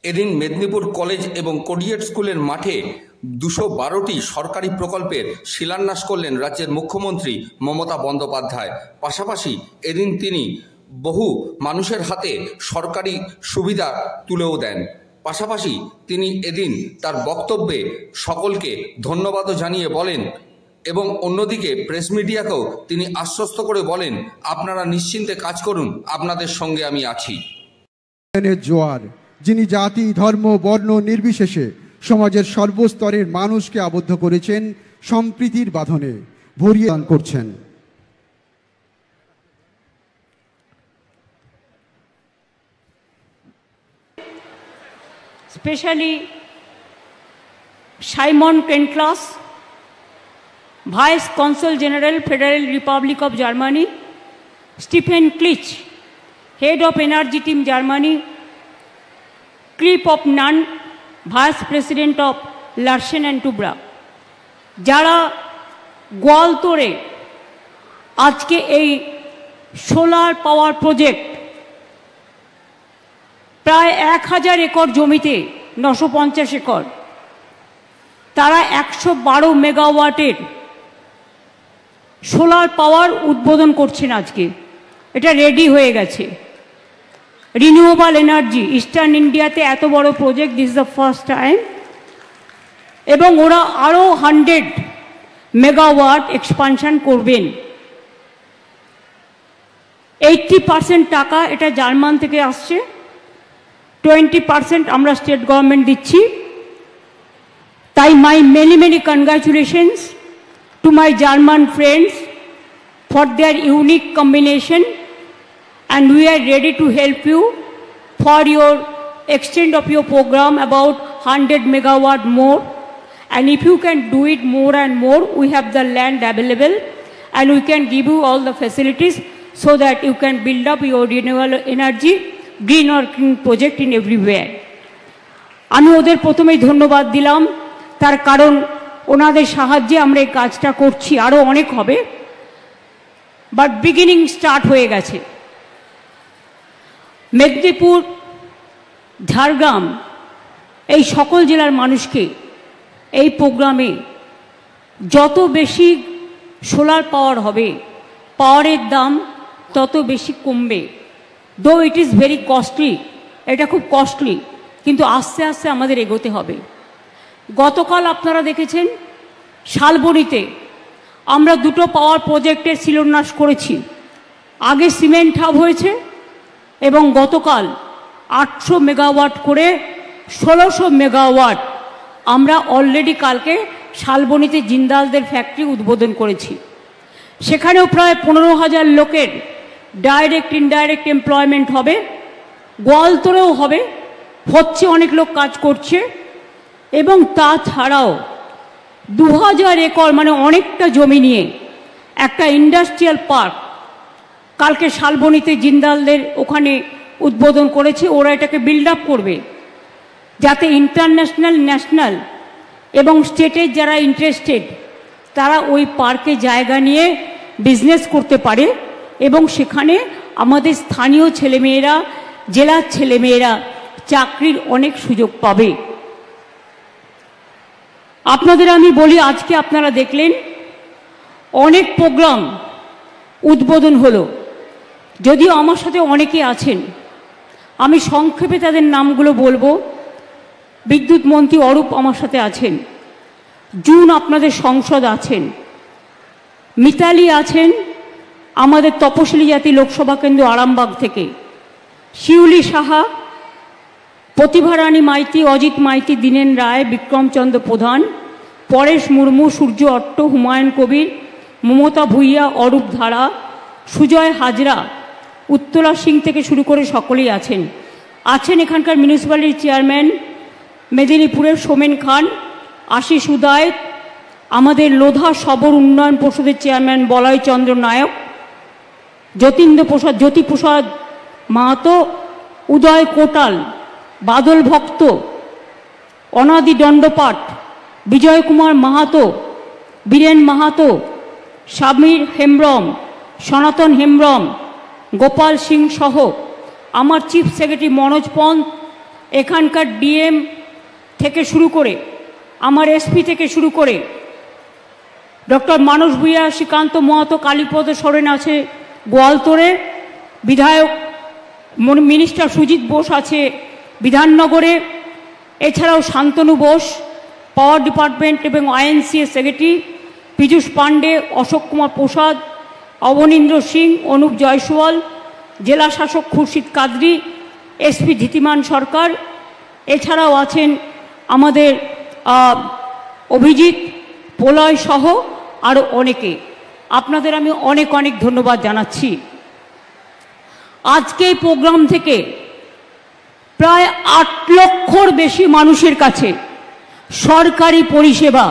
এদিন মেদিনীপুর কলেজ এবং কোডিয়েট স্কুলের মাঠে 212টি সরকারি প্রকল্পের শিলান্যাস করলেন রাজ্যের মুখ্যমন্ত্রী মমতা বন্দ্যোপাধ্যায়। পাশাপাশি এদিন তিনি বহু মানুষের হাতে সরকারি সুবিধা তুলেও দেন। পাশাপাশি তিনি এদিন তার বক্তব্যে সকলকে ধন্যবাদও জানিয়ে বলেন এবং অন্যদিকে প্রেস মিডিয়াকেও তিনি আশ্বস্ত করে বলেন, আপনারা নিশ্চিন্তে কাজ করুন, আপনাদের সঙ্গে আমি আছি। জোয়ার, যিনি জাতি, ধর্ম, বর্ণ নির্বিশেষে সমাজের সর্বস্তরের মানুষকে আবদ্ধ করেছেন সম্প্রীতির বাঁধনে, ভরিয়ে দান করছেন। Especially Simon Pentlas, Vice Consul General, Federal Republic of Germany, Stephen Klitsch, Head of Energy Team Germany, Clip of Nunn, Vice President of Larsen and Toubro, যারা গোয়ালতোড়ে আজকে এই সোলার পাওয়ার প্রজেক্ট প্রায় 1000 একর জমিতে 950 একর, তারা 112 মেগাওয়াটের solar power উদ্বোধন করছেন আজকে। এটা রেডি হয়ে গেছে। রিনিউয়েবল এনার্জি ইস্টার্ন ইন্ডিয়াতে এত বড় project, this is the first time. এবং ওরা আরও 100 মেগাওয়াট এক্সপানশন করবেন। 80% টাকা এটা জার্মান থেকে আসছে, 20% আমরা স্টেট গভর্নমেন্ট দিচ্ছি। তাই মাই many congratulations to my German friends for their unique combination, and we are ready to help you for your extent of your program about 100 megawatt more, and if you can do it more and more, we have the land available and we can give you all the facilities so that you can build up your renewable energy green working project in everywhere. আমি ওদের প্রথমেই ধন্যবাদ দিলাম, তার কারণ ওনাদের সাহায্যে আমরা এই কাজটা করছি। আরও অনেক হবে, বাট বিগিনিং স্টার্ট হয়ে গেছে। মেদিনীপুর, ঝাড়গ্রাম এই সকল জেলার মানুষকে এই প্রোগ্রামে যত বেশি সোলার পাওয়ার হবে, পাওয়ারের দাম তত বেশি কমবে। দো ইট ইজ ভেরি কস্টলি, এটা খুব কস্টলি, কিন্তু আস্তে আস্তে আমাদের এগোতে হবে। গতকাল আপনারা দেখেছেন শালবনীতে আমরা 2টো পাওয়ার প্রজেক্টের শিলান্যাস করেছি। আগে সিমেন্ট হাব হয়েছে এবং গতকাল 800 মেগাওয়াট করে 1600 মেগাওয়াট আমরা অলরেডি কালকে শালবনীতে জিন্দালদের ফ্যাক্টরি উদ্বোধন করেছি। সেখানেও প্রায় 15,000 লোকের ডাইরেক্ট ইনডাইরেক্ট এমপ্লয়মেন্ট হবে। গোয়ালতোড়েও হবে, হচ্ছে, অনেক লোক কাজ করছে। এবং তাছাড়াও 2000 একর মানে অনেকটা জমি নিয়ে একটা ইন্ডাস্ট্রিয়াল পার্ক কালকে শালবনীতে জিন্দালদের ওখানে উদ্বোধন করেছে। ওরা এটাকে বিল্ড আপ করবে যাতে ইন্টারন্যাশনাল, ন্যাশনাল এবং স্টেটের যারা ইন্টারেস্টেড তারা ওই পার্কে জায়গা নিয়ে বিজনেস করতে পারে এবং সেখানে আমাদের স্থানীয় ছেলেমেয়েরা, জেলার ছেলেমেয়েরা চাকরির অনেক সুযোগ পাবে। আপনাদের আমি বলি, আজকে আপনারা দেখলেন অনেক প্রোগ্রাম উদ্বোধন হলো। যদিও আমার সাথে অনেকে আছেন, আমি সংক্ষেপে তাদের নামগুলো বলবো। বিদ্যুৎ মন্ত্রী অরূপ আমার সাথে আছেন, জুন আপনাদের সংসদ আছেন, মিতালি আছেন আমাদের তপশিলি জাতি লোকসভা কেন্দ্র আরামবাগ থেকে, শিউলি সাহা, প্রতিভারানী মাইতি, অজিত মাইতি, দীনেন রায়, বিক্রমচন্দ্র প্রধান, পরেশ মুর্মু, সূর্য অট্ট, হুমায়ুন কবির, মমতা ভূঁইয়া, অরূপ ধারা, সুজয় হাজরা, উত্তরা সিং থেকে শুরু করে সকলেই আছেন। এখানকার মিউনিসিপ্যালিটির চেয়ারম্যান মেদিনীপুরের সোমেন খান, আশিস উদয়, আমাদের লোধা সবর উন্নয়ন পর্ষদের চেয়ারম্যান বলয় চন্দ্র নায়ক, জ্যোতিপ্রসাদ মাহাতো, উদয় কোটাল, বাদল ভক্ত, অনাদি দণ্ডপাঠ, বিজয় কুমার মাহাতো, বীরেন মাহাতো, সমীর হেমব্রম, সনাতন হেমব্রম, গোপাল সিং সহ আমার চিফ সেক্রেটারি মনোজ পন্ত এখানকার ডিএম থেকে শুরু করে আমার এসপি থেকে শুরু করে ডক্টর মানস ভূঁইয়া, শ্রীকান্ত মহাতো, কালীপদ সোরেন আছে গোয়ালতোড়ে, বিধায়ক মিনিস্টার সুজিত বোস আছে বিধাননগরে, এছাড়াও শান্তনু বোস পাওয়ার ডিপার্টমেন্ট এবং আইএনসিএ সেক্রেটারি, পীযূষ পাণ্ডে, অশোক কুমার প্রসাদ, অবনীন্দ্র সিং, অনুপ জয়সওয়াল, জেলা শাসক খুরশিদ কাদরি, এসপি ধীতিমান সরকার, এছাড়াও আছেন আমাদের অভিজিৎ প্রলয় সহ আরও অনেকে। আপনাদের আমি অনেক অনেক ধন্যবাদ জানাচ্ছি। আজকে এই প্রোগ্রাম থেকে প্রায় 8 লক্ষর বেশি মানুষের কাছে সরকারি পরিষেবা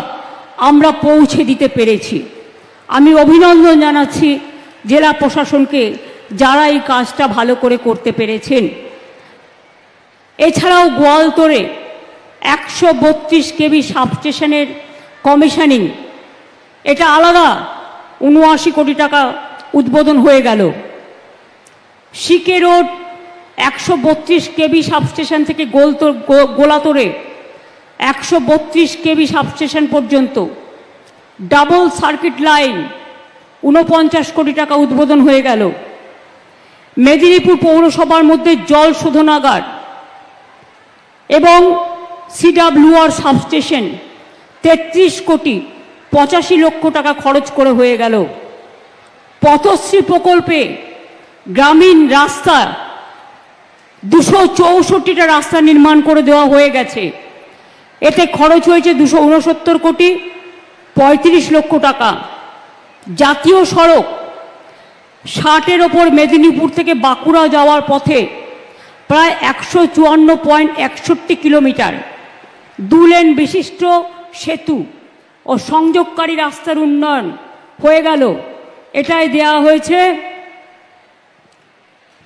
আমরা পৌঁছে দিতে পেরেছি। আমি অভিনন্দন জানাচ্ছি জেলা প্রশাসনকে, যারা এই কাজটা ভালো করে করতে পেরেছেন। এছাড়াও গোয়ালতোড়ে 132 কেভি সাবস্টেশনের কমিশনিং, এটা আলাদা 79 কোটি টাকা উদ্বোধন হয়ে গেল। সিকে রোড 132 কেভি সাবস্টেশন থেকে গোলাতোড়ে 132 কেভি সাবস্টেশন পর্যন্ত ডাবল সার্কিট লাইন 49 কোটি টাকা উদ্বোধন হয়ে গেল। মেদিনীপুর পৌরসভার মধ্যে জল শোধনাগার এবং সিডাব্লিউআর সাবস্টেশন 33 কোটি 85 লক্ষ টাকা খরচ করে হয়ে গেল। পথশ্রী প্রকল্পে গ্রামীণ রাস্তা 264টা রাস্তা নির্মাণ করে দেওয়া হয়ে গেছে। এতে খরচ হয়েছে 269 কোটি 35 লক্ষ টাকা। জাতীয় সড়ক 60-এর ওপর মেদিনীপুর থেকে বাঁকুড়া যাওয়ার পথে প্রায় 154.61 কিলোমিটার 2 লেন বিশিষ্ট সেতু ও সংযোগকারী রাস্তার উন্নয়ন হয়ে গেল। এটাই দেওয়া হয়েছে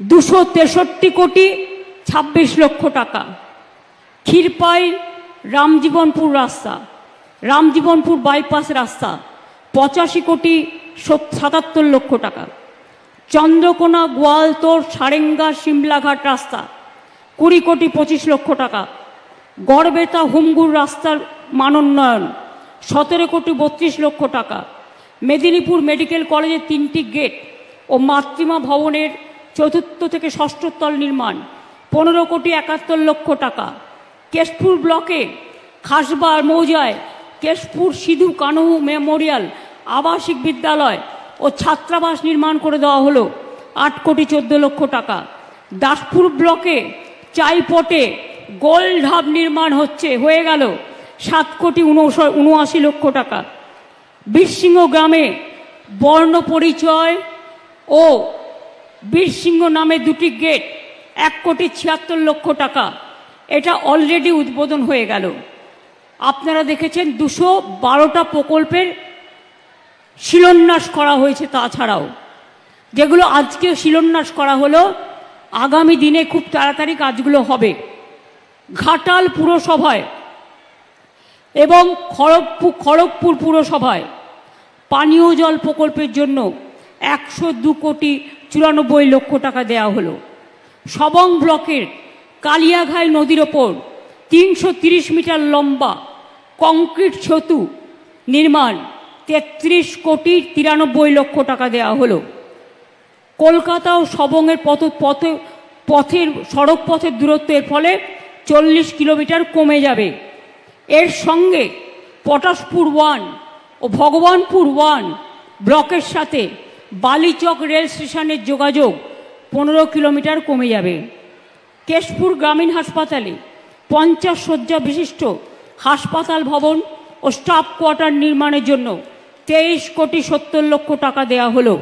263 কোটি 26 লক্ষ টাকা। ক্ষীরপাই রামজীবনপুর রাস্তা, রামজীবনপুর বাইপাস রাস্তা 85 কোটি 77 লক্ষ টাকা। চন্দ্রকোনা গোয়ালতোড় সারেঙ্গা সিমলাঘাট রাস্তা 20 কোটি 25 লক্ষ টাকা। গড়বেতা হুমগুর রাস্তার মানোন্নয়ন 17 কোটি 32 লক্ষ টাকা। মেদিনীপুর মেডিকেল কলেজের 3টি গেট ও মাতৃমা ভবনের 4র্থ থেকে 6ষ্ঠ তল নির্মাণ 15 কোটি 71 লক্ষ টাকা। কেশপুর ব্লকে খাসবার মৌজায় কেশপুর সিধু কানু মেমোরিয়াল আবাসিক বিদ্যালয় ও ছাত্রাবাস নির্মাণ করে দেওয়া হলো 8 কোটি 14 লক্ষ টাকা। দাসপুর ব্লকে চাইপটে গোল ঢাব নির্মাণ হয়ে গেল 7 কোটি 79 লক্ষ টাকা। বীরসিংহ গ্রামে বর্ণ পরিচয় ও বীরসিংহ নামে 2টি গেট 1 কোটি 76 লক্ষ টাকা। এটা অলরেডি উদ্বোধন হয়ে গেল। আপনারা দেখেছেন 212টা প্রকল্পের শিলান্যাস করা হয়েছে। তাছাড়াও যেগুলো আজকে শিলান্যাস করা হলো, আগামী দিনে খুব তাড়াতাড়ি কাজগুলো হবে। ঘাটাল পুরসভায় এবং খড়গপুর পুরসভায় পানীয় জল প্রকল্পের জন্য 102 কোটি 94 লক্ষ টাকা দেওয়া হলো। সবং ব্লকের কালিয়াঘাই নদীর ওপর 330 মিটার লম্বা কংক্রিট সেতু নির্মাণ 33 কোটি 93 লক্ষ টাকা দেওয়া হলো। কলকাতা ও সবংয়ের সড়ক পথের দূরত্বের ফলে 40 কিলোমিটার কমে যাবে। এর সঙ্গে পটাশপুর 1 ও ভগবানপুর 1 ব্লকের সাথে বালিচক রেল স্টেশনের যোগাযোগ 15 কিলোমিটার কমে যাবে। কেশপুর গ্রামীণ হাসপাতালে 50 শয্যা বিশিষ্ট হাসপাতাল ভবন ও স্টাফ কোয়ার্টার নির্মাণের জন্য 23 কোটি 70 লক্ষ টাকা দেওয়া হলো।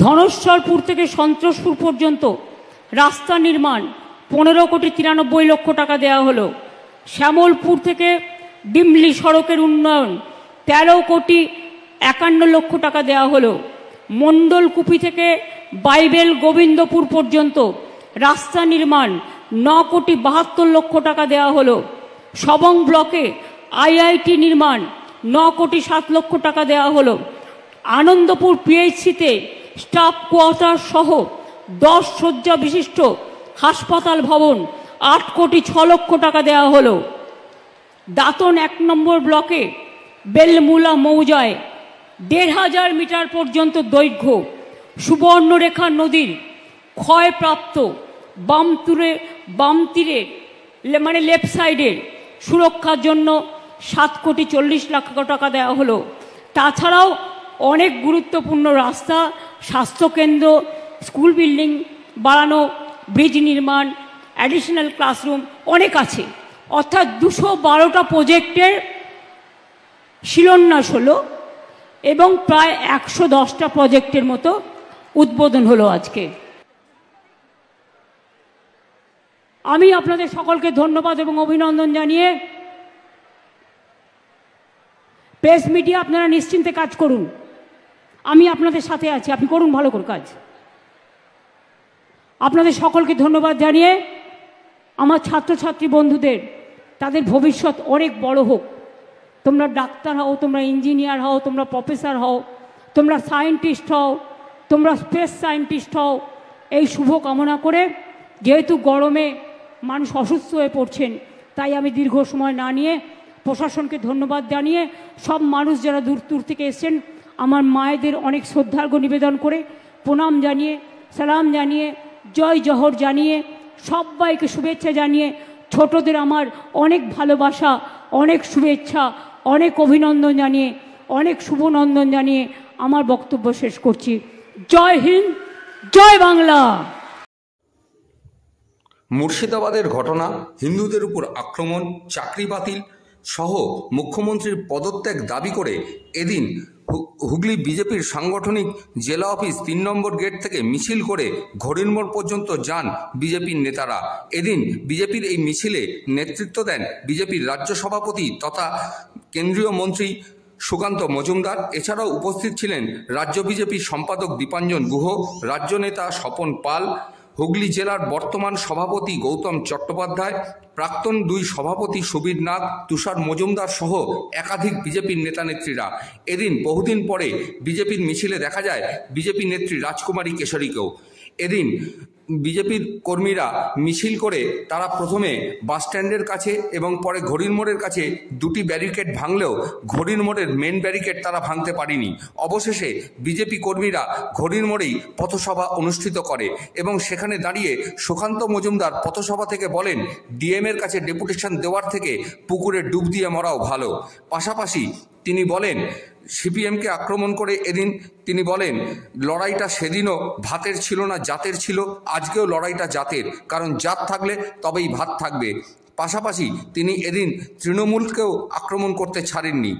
ধনেশ্বরপুর থেকে সন্তোষপুর পর্যন্ত রাস্তা নির্মাণ 15 কোটি 93 লক্ষ টাকা দেওয়া হলো। শ্যামলপুর থেকে ডিমলি সড়কের উন্নয়ন 13 কোটি 51 লক্ষ টাকা দেওয়া হলো। মণ্ডলকুপি থেকে বাইবেল গোবিন্দপুর পর্যন্ত রাস্তা নির্মাণ 9 কোটি 72 লক্ষ টাকা দেওয়া হলো। সবং ব্লকে আইআইটি নির্মাণ 9 কোটি 7 লক্ষ টাকা দেওয়া হলো। আনন্দপুর পিএইচসিতে স্টাফ কোয়ার্টার সহ 10 শয্যা বিশিষ্ট হাসপাতাল ভবন 8,06,00,000 টাকা দেওয়া হলো। দাঁতন 1 নম্বর ব্লকে বেলমুলা মৌজায় 1,500 মিটার পর্যন্ত দৈর্ঘ্য সুবর্ণরেখা নদীর ক্ষয়প্রাপ্ত বাম তীরে মানে লেফট সাইডের সুরক্ষার জন্য 7,40,00,000 টাকা দেওয়া হলো। তাছাড়াও অনেক গুরুত্বপূর্ণ রাস্তা, স্বাস্থ্যকেন্দ্র, স্কুল বিল্ডিং বাড়ানো, ব্রিজ নির্মাণ, অ্যাডিশনাল ক্লাসরুম অনেক আছে। অর্থাৎ 212টা প্রজেক্টের শিলান্যাস হলো এবং প্রায় 110টা প্রজেক্টের মতো উদ্বোধন হলো আজকে। আমি আপনাদের সকলকে ধন্যবাদ এবং অভিনন্দন জানিয়ে, প্রেস মিডিয়া আপনারা নিশ্চিন্তে কাজ করুন, আমি আপনাদের সাথে আছি, আপনি করুন ভালো করে কাজ। আপনাদের সকলকে ধন্যবাদ জানিয়ে আমার ছাত্রছাত্রী বন্ধুদের তাদের ভবিষ্যৎ অনেক বড় হোক। তোমরা ডাক্তার হও, তোমরা ইঞ্জিনিয়ার হও, তোমরা প্রফেসর হও, তোমরা সায়েন্টিস্ট হও, তোমরা স্পেস সায়েন্টিস্ট হও, এই শুভ কামনা করে, যেহেতু গরমে মানুষ অসুস্থ হয়ে পড়ছেন, তাই আমি দীর্ঘ সময় না নিয়ে প্রশাসনকে ধন্যবাদ জানিয়ে, সব মানুষ যারা দূর দূর থেকে এসছেন, আমার মায়েদের অনেক শ্রদ্ধার্ঘ্য নিবেদন করে, প্রণাম জানিয়ে, সালাম জানিয়ে, জয় জহর জানিয়ে, সবাইকে শুভেচ্ছা জানিয়ে, ছোটদের আমার অনেক ভালোবাসা, অনেক শুভেচ্ছা, অনেক অভিনন্দন জানিয়ে, অনেক শুভনন্দন জানিয়ে আমার বক্তব্য শেষ করছি। জয় হিন্দ, জয় বাংলা। মুর্শিদাবাদের ঘটনা, হিন্দুদের উপর আক্রমণ, চাকরি বাতিল সহ মুখ্যমন্ত্রীর পদত্যাগ দাবি করে এদিন হুগলি বিজেপির সাংগঠনিক জেলা অফিস 3 নম্বর গেট থেকে মিছিল করে ঘড়ির মোড় পর্যন্ত যান বিজেপির নেতারা। এদিন বিজেপির এই মিছিলে নেতৃত্ব দেন বিজেপির রাজ্য সভাপতি তথা কেন্দ্রীয় মন্ত্রী সুকান্ত মজুমদার। এছাড়াও উপস্থিত ছিলেন রাজ্য বিজেপির সম্পাদক দীপাঞ্জন গুহ, রাজ্য নেতা স্বপন পাল, হুগলি জেলার বর্তমান সভাপতি গৌতম চট্টোপাধ্যায়, প্রাক্তন 2 সভাপতি সুবীর নাগ, তুষার মজুমদার সহ একাধিক বিজেপির নেতানেত্রীরা। এদিন বহুদিন পরে বিজেপির মিছিলে দেখা যায় বিজেপি নেত্রী রাজকুমারী কেশরীকেও। এদিন বিজেপির কর্মীরা মিছিল করে তারা প্রথমে বাসস্ট্যান্ডের কাছে এবং পরে ঘড়ির মোড়ের কাছে 2টি ব্যারিকেড ভাঙলেও ঘড়ির মোড়ের মেন ব্যারিকেড তারা ভাঙতে পারেনি। অবশেষে বিজেপি কর্মীরা ঘড়ির মোড়েই পথসভা অনুষ্ঠিত করে এবং সেখানে দাঁড়িয়ে সুকান্ত মজুমদার পথসভা থেকে বলেন, ডিএমের কাছে ডেপুটেশন দেওয়ার থেকে পুকুরে ডুব দিয়ে মরাও ভালো। পাশাপাশি তিনি বলেন, সিপিএমকে আক্রমণ করে এদিন তিনি বলেন, লড়াইটা সেদিনও ভাতের ছিল না, জাতের ছিল, আজকেও লড়াইটা জাতের, কারণ জাত থাকলে তবেই ভাত থাকবে। পাশাপাশি তিনি এদিন তৃণমূলকেও আক্রমণ করতে ছাড়েননি।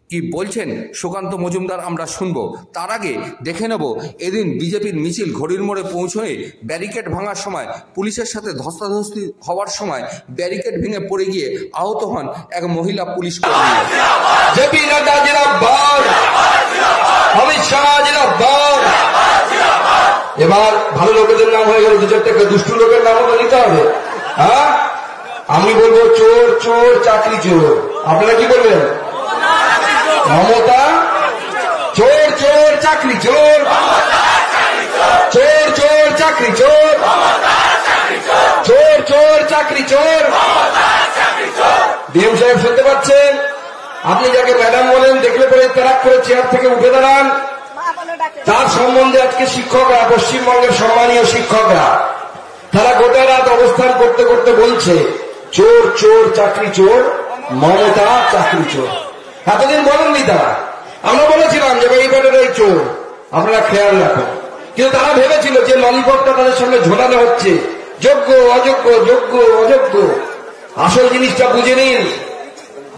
কি বলছেন সুকান্ত মজুমদার আমরা শুনবো। তার আগে দেখে নেব এদিন বিজেপির মিছিল ঘড়ির মোড়ে পৌঁছয়ে ব্যারিকেড ভাঙার সময় পুলিশের সাথে ধস্তাধস্তি হওয়ার সময় ব্যারিকেড ভেঙে পড়ে গিয়ে আহত হন এক মহিলা পুলিশ কর্মী। জেপি নাড্ডা জিন্দাবাদ, অমিত শাহ জিন্দাবাদ। এবার ভালো লোকেদের নাম হয়ে গেল, 2-4টা দুষ্টু লোকের নামও তো নিতে হবে। হ্যাঁ, আমি বলবো চোর চোর চাকরি চোর, আপনারা কি বলবেন? মমতা চোর চোর চাকরি চোর, চোর চোর চাকরি চোর, চোর চোর চাকরি চোর। ডিএম সাহেব শুনতে পাচ্ছেন? আপনি যাকে ম্যাডাম বলেন, দেখলে পরে তারাক করে চেয়ার থেকে উঠে দাঁড়ান। তার সম্বন্ধে আজকে শিক্ষকরা, পশ্চিমবঙ্গের সম্মানীয় শিক্ষকরা, তারা গোটা রাত অবস্থান করতে করতে বলছে চোর চোর চাকরি চোর, মমতা চাকরি চোর। এতদিন বলেননি তারা, আমরা বলেছিলাম যে এই ব্যাটারাই চোর, আপনারা খেয়াল রাখুন। কিন্তু তারা ভেবেছিল যে ললিপপটা তাদের সামনে ঝোলানো হচ্ছে, যোগ্য অযোগ্য যোগ্য অযোগ্য। আসল জিনিসটা বুঝে নিন,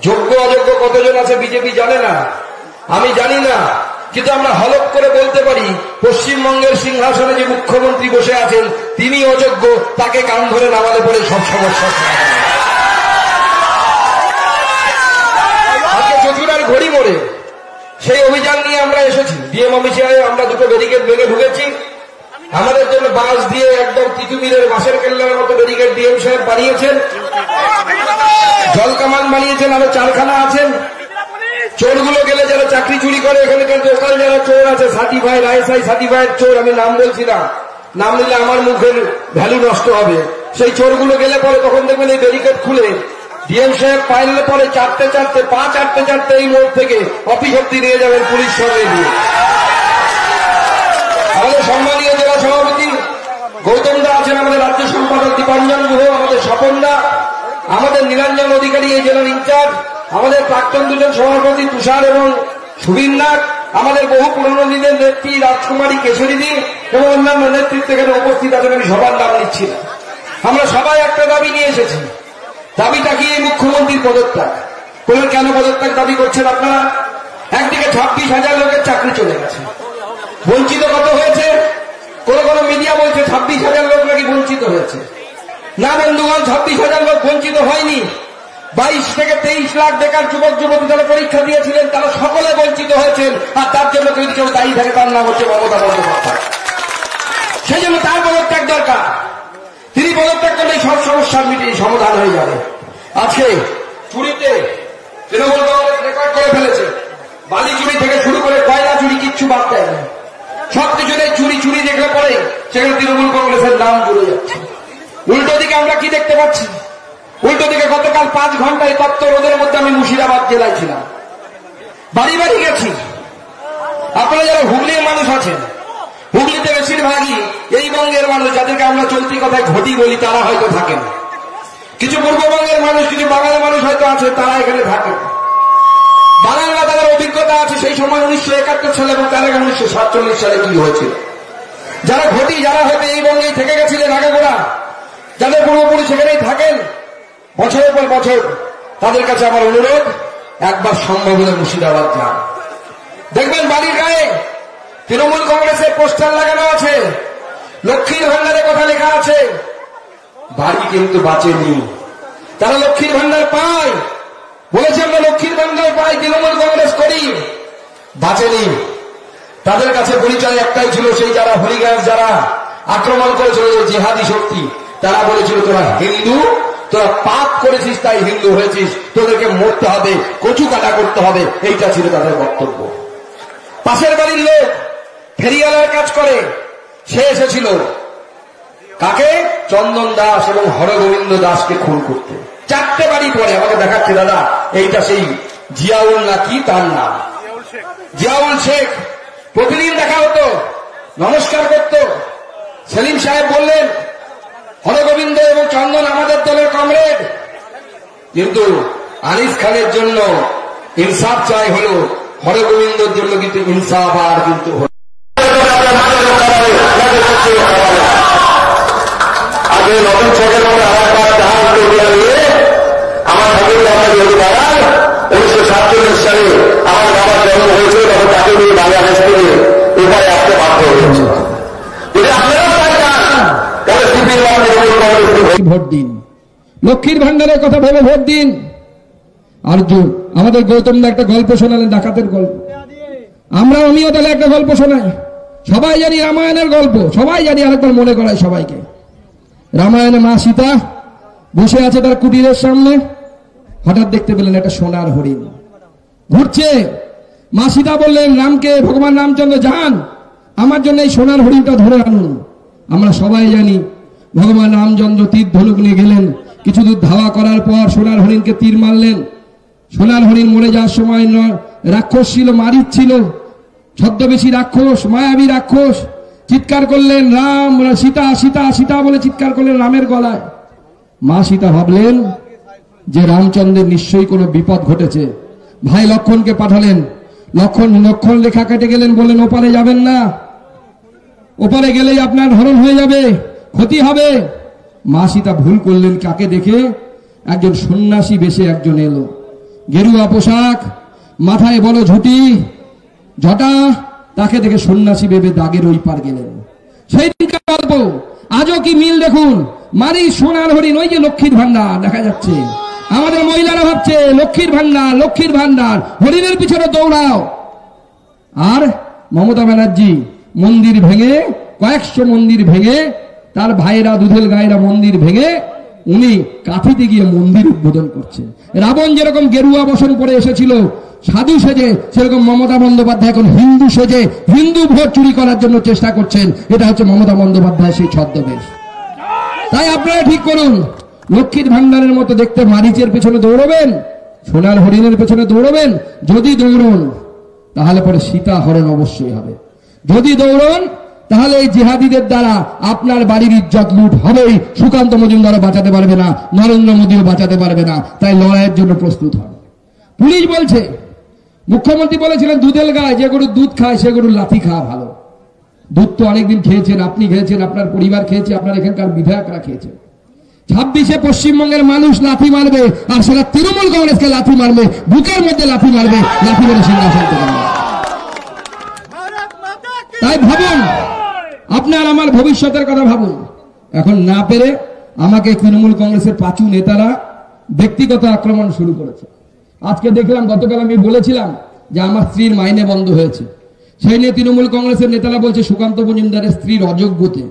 যোগ্য অযোগ্য কতজন আছে বিজেপি জানে না, আমি জানি না, কিন্তু আমরা হলফ করে বলতে পারি পশ্চিমবঙ্গের সিংহাসনে যে মুখ্যমন্ত্রী বসে আছেন তিনি অযোগ্য, তাকে কান ধরে নামালে পরে সব সমস্যা। আজকে চতুরার ঘড়ি মোড়ে সেই অভিযান নিয়ে আমরা এসেছি, ডিএম অফিসে আমরা 2টো ব্যারিকেড ভেঙে ঢুকেছি। আমাদের জন্য বাস দিয়ে একদম তিতুমিরের বাসের কেল্লার মতো ব্যারিকেড ডিএম সাহেব বানিয়েছেন, জলকামান বানিয়েছেন, আরো 4খানা আছেন। চোরগুলো গেলে যারা চাকরি চুরি করে, এখানকার লোকাল যারা চোর আছে, সার্টিফাইড আইএসআই সার্টিফাইড চোর, আমি নাম বলছি না, নাম নিলে আমার মুখের ভ্যালু নষ্ট হবে, সেই চোরগুলো গেলে পরে তখন দেখবেন এই ব্যারিকেড খুলে ডিএম সাহেব পাইলে পরে পা চারটে এই মোড় থেকে অফিস অব্দি নিয়ে যাবেন পুলিশ সঙ্গে দিয়ে। আমাদের সম্মানীয় জেলা সভাপতি গৌতম দা আছেন, আমাদের রাজ্য সম্পাদক দীপাঞ্জন গুহ, আমাদের স্বপন দা, আমাদের নীলাঞ্জন অধিকারী এই জেলার ইনচার্জ, আমাদের প্রাক্তন দুজন সভাপতি তুষার এবং সুবীর নাগ, আমাদের বহু পুরনো দিনের নেত্রী রাজকুমারী কেশরীদি এবং অন্যান্য নেতৃত্ব এখানে উপস্থিত আছেন। আমি সবার নাম নিচ্ছি না। আমরা সবাই একটা দাবি নিয়ে এসেছি। দাবিটা কি? মুখ্যমন্ত্রীর পদত্যাগ। বলবেন কেন পদত্যাগ দাবি করছেন আপনারা? একদিকে 26,000 লোকের চাকরি চলে গেছে, বঞ্চিত কত হয়েছে? কোন মিডিয়া বলছে 26,000 লোক নাকি বঞ্চিত হয়েছে। না বন্ধুগণ, 26,000 লোক বঞ্চিত হয়নি। 22 থেকে 23 লাখ বেকার যুবক যুবতী যারা পরীক্ষা দিয়েছিলেন তারা সকলে বঞ্চিত হয়েছেন। আর তার জন্য যদি কেউ দায়ী থাকে তার নাম হচ্ছে মমতা বন্দ্যোপাধ্যায়। সেই জন্য তার পদত্যাগ দরকার। তিনি পদত্যাগ করলেই সব সমস্যার সমাধান হয়ে যাবে। আজকে চুরিতে তৃণমূল কংগ্রেস রেকর্ড করে ফেলেছে। বালি চুরি থেকে শুরু করে কয়লা চুরি কিচ্ছু বাদ দেয়নি। সবকিছুতে চুরি দেখলে পরে সেখানে তৃণমূল কংগ্রেসের নাম জুড়ে যাচ্ছে। উল্টো দিকে আমরা কি দেখতে পাচ্ছি? উল্টো দিকে গতকাল 5 ঘন্টায় তপ্ত রোদের মধ্যে আমি মুর্শিদাবাদ জেলায় ছিলাম, বাড়ি বাড়ি গেছি। আপনারা যারা হুগলির মানুষ আছেন, হুগলিতে বেশিরভাগই এই বঙ্গের মানুষ, যাদেরকে আমরা চলতি কথায় ঘটি বলি, তারা হয়তো থাকেন। কিছু পূর্ববঙ্গের মানুষ, কিছু বাঙালি মানুষ হয়তো আছে, তারা এখানে থাকেন। বাঙালিরা তাদের অভিজ্ঞতা আছে সেই সময় 1971 সালে এবং তার আগে 1947 সালে কি হয়েছিল। যারা ঘটি, যারা হয়তো এই বঙ্গেই থেকে গেছিলেন আগে গোড়া, যাদের পূর্বপুরুষ সেখানেই থাকেন বছরের পর বছর, তাদের কাছে আমার অনুরোধ, একবার সম্ভব হলে মুর্শিদাবাদ যান। দেখবেন বাড়ির গায়ে তৃণমূল কংগ্রেসের পোস্টার লাগানো আছে, লক্ষ্মীর ভান্ডারের কথা লেখা আছে। বাড়ি কিন্তু বাঁচেনি। তারা লক্ষ্মীর ভান্ডার পায়, বলেছে আমরা লক্ষ্মীর ভান্ডার পাই, তৃণমূল কংগ্রেস করি, বাঁচেনি। তাদের কাছে পরিচয় একটাই ছিল, সেই যারা হরিগাঁস যারা আক্রমণ করেছিল, যে জিহাদি শক্তি, তারা বলেছিল তোরা হিন্দু, তোরা পাপ করেছিস তাই হিন্দু হয়েছিস, তোদেরকে মরতে হবে, কচু কাটা করতে হবে, এইটা ছিল তাদের বক্তব্য। পাশের বাড়ির লোক ফেরিওয়ালার কাজ করে, সে এসেছিল কাকে? চন্দন দাস এবং হরগোবিন্দ দাসকে খুন করতে। 4টে বাড়ি পরে আমাকে দেখাচ্ছে, দাদা এইটা সেই জিয়াউল নাকি তার নাম, জিয়াউল শেখ। প্রতিদিন দেখা হতো, নমস্কার করত। সেলিম সাহেব বললেন হরগোবিন্দ এবং চন্দন আমাদের দলের কমরেড, কিন্তু আনিস খানের জন্য ইনসাফ চাই হলো, হরগোবিন্দর জন্য কিন্তু ইনসাফ আর কিন্তু আগে নতুন ছকের মধ্যে আমার দাঁড়ান। 1947 সালে আমার বাবার জন্ম হয়েছে, তখন তাকে নিয়ে বাংলাদেশ থেকে এবারে আসতে বাধ্য হয়েছে। যদি আপনারা তাহলে ভোট দিন, লক্ষ্মীর ভান্ডারের কথা ভেবে ভোট দিন। আর আমাদের গৌতম দা একটা গল্প শোনালেন, ডাকাতের গল্প। আমিও তাহলে একটা গল্প শোনাই। সবাই জানি রামায়ণের গল্প, সবাই জানি, আরেকবার মনে করাই সবাইকে। রামায়ণে মা সীতা বসে আছে তার কুটিরের সামনে, হঠাৎ দেখতে পেলেন একটা সোনার হরিণ ঘুরছে। মা সীতা বললেন রামকে, ভগবান রামচন্দ্র, যান আমার জন্য এই সোনার হরিণটা ধরে আনুন। আমরা সবাই জানি ভগবান রামচন্দ্র তীর ধনুক নিয়ে গেলেন, কিছু দূর ধাওয়া করার পর সোনার হরিণকে তীর মারলেন। সোনার হরিণ মরে যাওয়ার সময় রাক্ষস ছিল, মারিচ ছিল, ছদ্মবেশী রাক্ষস, মায়াবী রাক্ষস, চিৎকার করলেন রাম, সীতা সীতা সীতা বলে চিৎকার করলেন রামের গলায়। মা সীতা ভাবলেন যে রামচন্দ্রের নিশ্চয়ই কোনো বিপদ ঘটেছে। ভাই লক্ষণকে পাঠালেন। লক্ষণ রেখা কেটে গেলেন, বললেন ওপারে যাবেন না, ওপারে গেলেই আপনার হরণ হয়ে যাবে, ক্ষতি হবে। মা সীতা ভুল করলেন, কাকে দেখে? একজন সন্ন্যাসী বেশে একজন এলো, গেরুয়া পোশাক, মাথায় বড় ঝুটি ঝটা, তাকে দেখে সন্ন্যাসী ভেবে দাগের ওই পার গেলেন। সেই দিনকার গল্প আজও কি মিল দেখুন। মারি সোনার হরিণ, ওই যে লক্ষ্মীর ভান্ডার দেখা যাচ্ছে, আমাদের মহিলারা ভাবছে লক্ষ্মীর ভান্ডার, লক্ষ্মীর ভান্ডার, হরিণের পিছনে দৌড়াও। আর মমতা ব্যানার্জি মন্দির ভেঙে, কয়েকশো মন্দির ভেঙে, তার ভাইরা দুধেল গায়েরা মন্দির ভেঙে উনি কাফিতে গিয়ে মন্দির উদ্বোধন করছে। রাবণ যেরকম গেরুয়া বসন পরে এসেছিল সাধু সেজে, সেরকম মমতা বন্দ্যোপাধ্যায় এখন হিন্দু সেজে হিন্দু ভোট চুরি করার জন্য চেষ্টা করছেন। এটা হচ্ছে মমতা বন্দ্যোপাধ্যায় সেই ছদ্মবেশ। তাই আপনারা ঠিক করুন, লক্ষ্মীর ভান্ডারের মতো দেখতে মারিচের পেছনে দৌড়বেন, সোনার হরিণের পেছনে দৌড়বেন। যদি দৌড়ন তাহলে পরে সীতা হরণ অবশ্যই হবে। যদি দৌড়ন তাহলে এই জিহাদিদের দ্বারা আপনার বাড়ির ইজ্জত লুট হবেই। সুকান্ত মজুমদারও বাঁচাতে পারবে না, নরেন্দ্র মোদীও বাঁচাতে পারবে না। তাই লড়াইয়ের জন্য প্রস্তুত হন। পুলিশ বলছে, মুখ্যমন্ত্রী বলেছিলেন দুধের গায়ে যে গরুর দুধ খায় সে গরুর লাথি খাওয়া ভালো। দুধ তো অনেকদিন খেয়েছেন, আপনি খেয়েছেন, আপনার পরিবার খেয়েছে, আপনার এখানকার বিধায়করা খেয়েছে। 26-এ পশ্চিমবঙ্গের মানুষ লাথি মারবে, আর সেটা তৃণমূল কংগ্রেসকে লাথি মারবে, বুকের মধ্যে লাথি মারবে, লাথি মেরে সিংহাসন থেকে নামাবে। তাই ভাবুন, আপনার আমার ভবিষ্যতের কথা ভাবুন। এখন না পেরে আমাকে তৃণমূল কংগ্রেসের পাঁচু নেতারা ব্যক্তিগত আক্রমণ শুরু করেছে। আজকে দেখলাম, গতকাল আমি বলেছিলাম যে আমার স্ত্রীর মাইনে বন্ধ হয়েছে, সেই নিয়ে তৃণমূল কংগ্রেসের নেতারা বলছে সুকান্ত মজুমদারের স্ত্রীর অযোগ্যতে।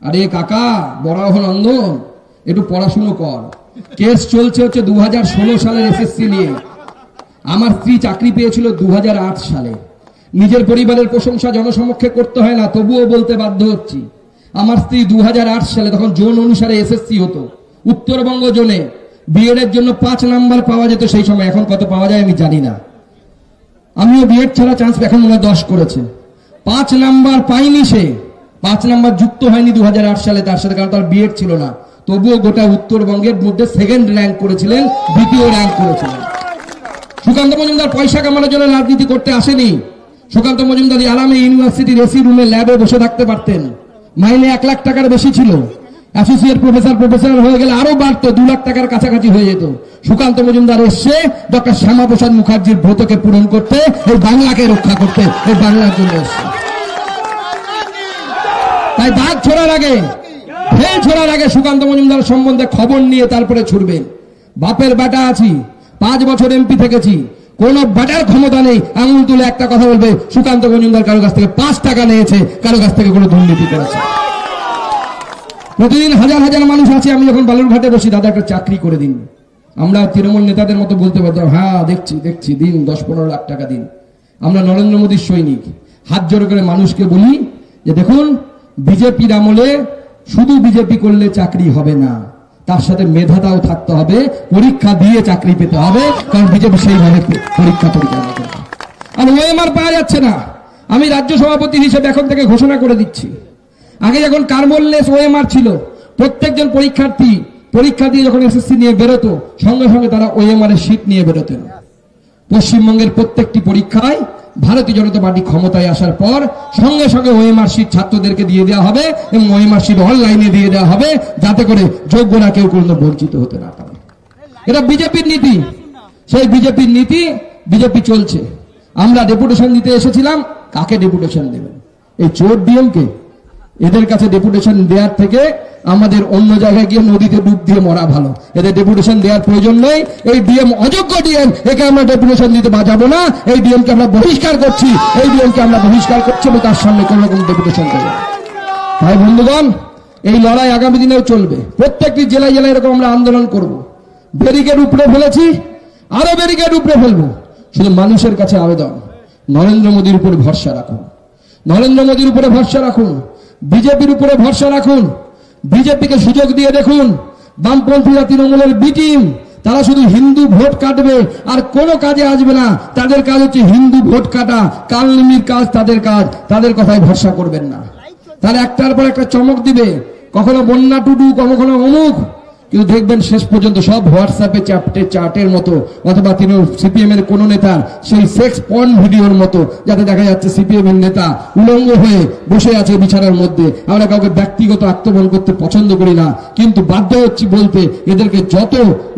আরে কাকা, বরাহ নন্দন, একটু পড়াশুনো কর। কেস চলছে হচ্ছে 2016 সালের এসএসসি নিয়ে। আমার স্ত্রী চাকরি পেয়েছিল 2008 সালে। নিজের পরিবারের প্রশংসা জনসমক্ষে করতে হয় না, তবুও বলতে বাধ্য হচ্ছি। আমার স্ত্রী 2008 সালে, তখন জোন অনুসারে এসএসসি হতো, উত্তরবঙ্গ জোনে বিএড এর জন্য 5 নাম্বার পাওয়া যেত সেই সময়। এখন কত পাওয়া যায় আমি জানি না, আমিও বিএড ছাড়া চান্স এখন মনে 10 করেছে। 5 নাম্বার পাইনি সে, 5 নাম্বার যুক্ত হয়নি 2008 সালে তার সাথে, কারণ তার বিএড ছিল না। তবুও গোটা উত্তরবঙ্গের মধ্যে 2nd র্যাঙ্ক করেছিলেন, 2য় র্যাঙ্ক করেছিলেন। সুকান্ত মজুমদার পয়সা কামানোর জন্য রাজনীতি করতে আসেনি। সুকান্ত মজুমদার আরামে ইউনিভার্সিটির এসি রুমে ল্যাবে বসে থাকতে পারতেন। মাইনে 1 লাখ টাকার বেশি ছিল, অ্যাসোসিয়েট প্রফেসর হয়ে গেলে আরো বাড়তো, 2 লাখ টাকার কাছাকাছি হয়ে যেত। সুকান্ত মজুমদার এসে ডক্টর শ্যামাপ্রসাদ মুখার্জির ব্রতকে পূরণ করতে, এই বাংলাকে রক্ষা করতে, এই বাংলার জন্য এসছে। তাই বাঘ ছোড়ার আগে, ঢেল ছোড়ার আগে সুকান্ত মজুমদার সম্বন্ধে খবর নিয়ে তারপরে ছুড়বেন। বাপের বেটা আছি, 5 বছর এমপি থেকেছি, কোন বেটার ক্ষমতা নেই আঙুল তুলে একটা কথা বলবে সুকান্ত মজুমদার কারো কাছ থেকে 5 টাকা নিয়েছে, কারো কাছ থেকে কোনো দুর্নীতি করেছে। প্রতিদিন হাজার হাজার মানুষ আছে। আমি যখন বালুরঘাটে বসি, দাদা একটা চাকরি করে দিন। আমরা তৃণমূল নেতাদের মতো বলতে পারতাম, হ্যাঁ দেখছি দিন, 10-15 লাখ টাকা দিন। আমরা নরেন্দ্র মোদীর সৈনিক, হাত জোড় করে মানুষকে বলি যে দেখুন, বিজেপির আমলে শুধু বিজেপি করলে চাকরি হবে না, তার সাথে মেধাটাও থাকতে হবে, পরীক্ষা দিয়ে চাকরি পেতে হবে, কারণ বিজেপি সেইভাবে পরীক্ষা পরিচালনা করবে। আর ওএমআর পাওয়া যাচ্ছে না। আমি রাজ্য সভাপতি হিসেবে এখন থেকে ঘোষণা করে দিচ্ছি, আগে যখন কার্বনলেস ওএমআর ছিল, প্রত্যেকজন পরীক্ষার্থী পরীক্ষা দিয়ে যখন এসএসসি নিয়ে বেরোতো, সঙ্গে সঙ্গে তারা ওএমআর এর শীট নিয়ে বেরোতেন। পশ্চিমবঙ্গের প্রত্যেকটি পরীক্ষায় ভারতীয় জনতা পার্টি ক্ষমতায় আসার পর সঙ্গে সঙ্গে ওএমআর শীট ছাত্রদেরকে দিয়ে দেওয়া হবে, এবং ওএমআর শীট অনলাইনে দিয়ে দেওয়া হবে, যাতে করে যোগ্যরা কেউ কোনো বঞ্চিত হতে না পারে। এটা বিজেপির নীতি। সেই বিজেপির নীতি বিজেপি চলছে। আমরা ডেপুটেশন দিতে এসেছিলাম, কাকে ডেপুটেশন দেবেন? এই চোর ডিএমকে। এদের কাছে ডেপুটেশন দেওয়ার থেকে আমাদের অন্য জায়গায় গিয়ে নদীতে ডুব দিয়ে মরা ভালো। এদের ডেপুটেশন দেওয়ার প্রয়োজন নেই। এই ডিএম অযোগ্য ডিএম, একে আমরা ডেপুটেশন দিতে বাজাবো না। এই ডিএমকে আমরা বহিষ্কার করছি, এই ডিএমকে আমরা বহিষ্কার করছি, এবং তার সামনে কোন রকম ডেপুটেশন দেবো। তাই বন্ধুগণ, এই লড়াই আগামী দিনেও চলবে। প্রত্যেকটি জেলায় জেলায় এরকম আমরা আন্দোলন করব। ব্যারিকেড উপরে ফেলেছি, আরো ব্যারিকেড উপরে ফেলবো। শুধু মানুষের কাছে আবেদন, নরেন্দ্র মোদীর উপর ভরসা রাখুন, নরেন্দ্র মোদীর উপরে ভরসা রাখুন, বিজেপির উপরে ভরসা রাখুন। বিজেপিকে সুযোগ দিয়ে দেখুন, বামপন্থীরা তৃণমূলের বি টিম, তারা শুধু হিন্দু ভোট কাটবে আর কোনো কাজে আসবে না। তাদের কাজ হচ্ছে হিন্দু ভোট কাটা, কালনিমির কাজ তাদের কাজ। তাদের কথায় ভরসা করবেন না। তারা একটার পর একটা চমক দিবে, কখনো বন্যা টুডু, কখনো অমুক, কিন্তু দেখবেন শেষ পর্যন্ত সব হোয়াটসঅ্যাপে চার্টের মতো, অথবা তিনি সিপিএম এর কোন নেতার সেই সেক্স পর্ন ভিডিওর মতো, যাতে দেখা যাচ্ছে সিপিএম এর নেতা উলঙ্গ হয়ে বসে আছে বিছানার মধ্যে। আমরা কাউকে ব্যক্তিগত আক্রমণ করতে পছন্দ করি না, কিন্তু বাধ্য হচ্ছি বলতে, এদেরকে যত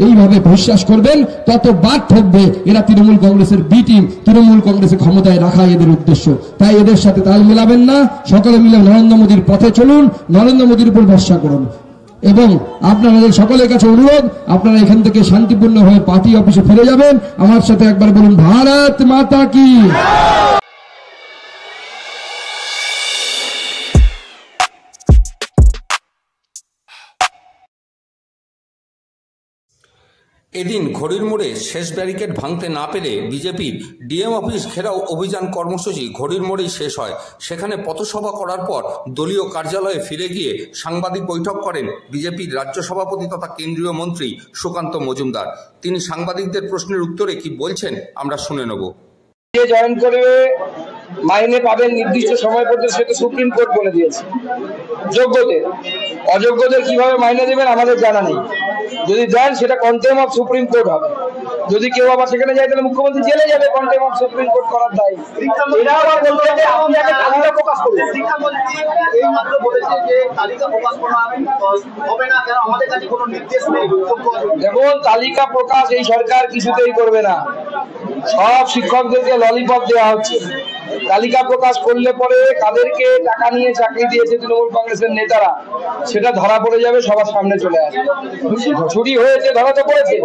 এইভাবে বিশ্বাস করবেন তত বাদ থাকবে। এরা তৃণমূল কংগ্রেসের বি টিম, তৃণমূল কংগ্রেসে ক্ষমতায় রাখা এদের উদ্দেশ্য। তাই এদের সাথে তাল মেলাবেন না। সকলে মিলে নরেন্দ্র মোদীর পথে চলুন, নরেন্দ্র মোদীর উপর ভরসা করুন। এবং আপনাদের সকলের কাছে অনুরোধ, আপনারা এখান থেকে শান্তিপূর্ণভাবে পার্টি অফিসে ফিরে যাবেন। আমার সাথে একবার বলুন, ভারত মাতা কি। এদিন ঘড়ির মোড়ে শেষ ব্যারিকেড ভাঙতে না পেরে বিজেপির ডিএম অফিস ঘেরাও অভিযান কর্মসূচি ঘড়ির মোড়েই শেষ হয়। সেখানে পথসভা করার পর দলীয় কার্যালয়ে ফিরে গিয়ে সাংবাদিক বৈঠক করেন বিজেপির রাজ্য সভাপতি তথা কেন্দ্রীয় মন্ত্রী সুকান্ত মজুমদার। তিনি সাংবাদিকদের প্রশ্নের উত্তরে কি বলছেন আমরা শুনে নেব। যে জয়েন করবে মাইনে পাবেন নির্দিষ্ট সময় পর্যন্ত, সেটা সুপ্রিম কোর্ট বলে দিয়েছে। যোগ্যদের, অযোগ্যদের কিভাবে মাইনে দেবেন আমাদের জানা নেই। যদি দেন সেটা কন্টেম অফ সুপ্রিম কোর্ট হবে। যদি কেউ আবার সেখানে যায় তাহলে মুখ্যমন্ত্রী জেলে যাবে কন্টেম অফ সুপ্রিম কোর্ট করার দায়। এরা আবার বলছে যে আপনি একটা তালিকা প্রকাশ করবেন। শিক্ষামন্ত্রী এইমাত্র বলেছে যে তালিকা প্রকাশ করা হবে না, কারণ আমাদের কাছে কোনো নির্দেশ নেই। দেখুন, তালিকা প্রকাশ এই সরকার কিছুতেই করবে না। সব শিক্ষকদেরকে ললিপপ দেওয়া হচ্ছে। তালিকা প্রকাশ করলে পরে কাদেরকে টাকা নিয়ে চাকরি দিয়েছে তৃণমূল কংগ্রেসের নেতারা, সেটা ধরা পড়ে যাবে, সবার সামনে চলে আসবে। চুরি হয়েছে, ধরা তো পড়েছে,